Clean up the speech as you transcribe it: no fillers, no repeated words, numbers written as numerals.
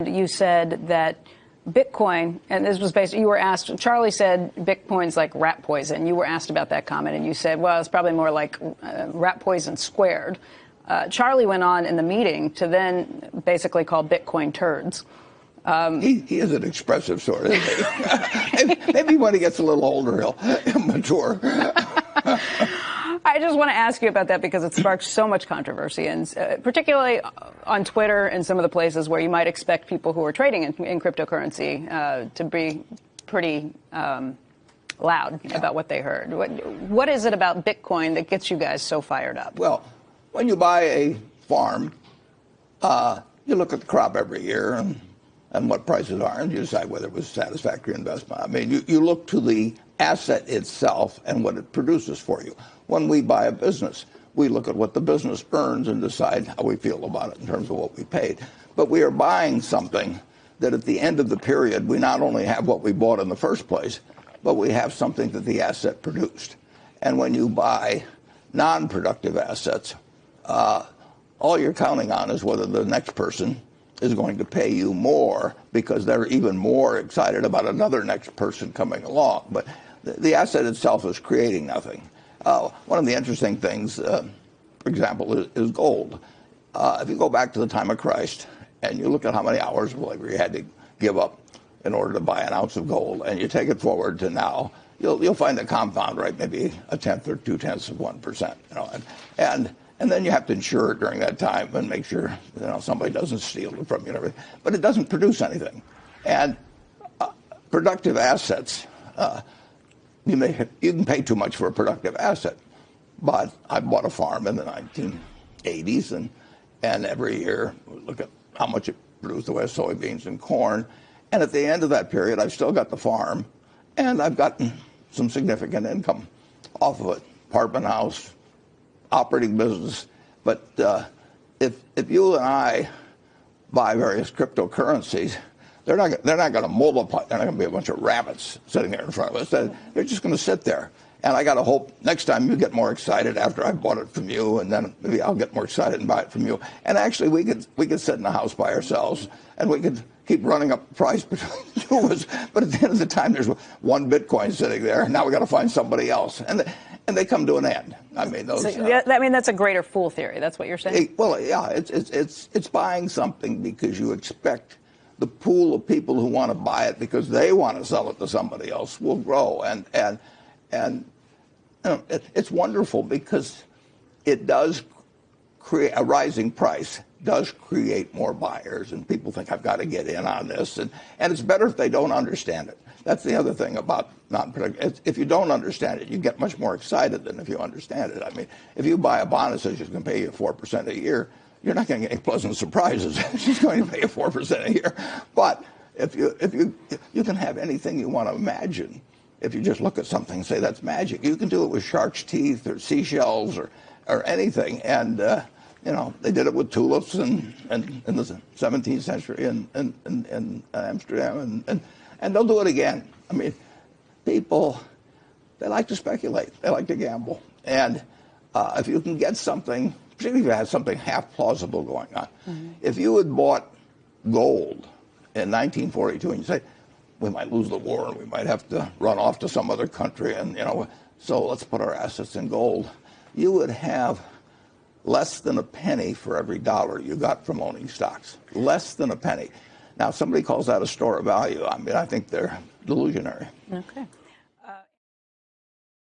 You said that Bitcoin, and this was based, you were asked, Charlie said Bitcoin's like rat poison. You were asked about that comment, and you said, well, it's probably more like rat poison squared. Charlie went on in the meeting to then basically call Bitcoin turds. He is an expressive sort, isn't he? Maybe when he gets a little older, he'll mature. I just want to ask you about that because it sparked so much controversy, and particularly on Twitter and some of the places where you might expect people who are trading in cryptocurrency to be pretty loud about what they heard. What is it about Bitcoin that gets you guys so fired up? Well, when you buy a farm, you look at the crop every year and what prices are, and you decide whether it was a satisfactory investment. I mean, you look to the asset itself and what it produces for you. When we buy a business, we look at what the business earns and decide how we feel about it in terms of what we paid. But we are buying something that at the end of the period, we not only have what we bought in the first place, but we have something that the asset produced. And when you buy non-productive assets, all you're counting on is whether the next person is going to pay you more because they're even more excited about another next person coming along. But the asset itself is creating nothing. One of the interesting things, for example, is gold. If you go back to the time of Christ and you look at how many hours of labor you had to give up in order to buy an ounce of gold, and you take it forward to now, you'll find the compound rate maybe 1/10 or 2/10 of 1%. You know, and then you have to insure it during that time and make sure somebody doesn't steal it from you and everything. But it doesn't produce anything. And productive assets, you can pay too much for a productive asset. But I bought a farm in the 1980s, and every year we look at how much it produced the way of soybeans and corn. And at the end of that period, I've still got the farm, and I've gotten some significant income off of it. Apartment house, operating business. But if you and I buy various cryptocurrencies, they're not going to multiply. They're not going to be a bunch of rabbits sitting there in front of us. They're just going to sit there. And I got to hope next time you get more excited after I bought it from you, and then maybe I'll get more excited and buy it from you. And actually, we could sit in the house by ourselves, and we could keep running up the price between the two of us. But at the end of the time, there's one Bitcoin sitting there, and now we got to find somebody else. And they come to an end. I mean, those. That's a greater fool theory. That's what you're saying. Well, yeah, it's buying something because you expect the pool of people who want to buy it because they want to sell it to somebody else will grow, and it's wonderful because it does create a rising price. Does create more buyers, and people think I've got to get in on this, and it's better if they don't understand it. That's the other thing about non-productive. If you don't understand it, you get much more excited than if you understand it. I mean, if you buy a bond that says it's going to pay you 4% a year, you're not going to get any pleasant surprises. She's going to pay you 4% a year. But if you can have anything you want to imagine, if you just look at something and say that's magic, you can do it with shark's teeth or seashells or anything. And they did it with tulips in the 17th century in Amsterdam, and they'll do it again. I mean, people, they like to speculate. They like to gamble. And if you can get something, particularly if you have something half plausible going on. Mm-hmm. If you had bought gold in 1942 and you say, we might lose the war and we might have to run off to some other country, and so let's put our assets in gold, you would have less than a penny for every dollar you got from owning stocks. Less than a penny. Now, if somebody calls that a store of value, I mean, I think they're delusionary. Okay.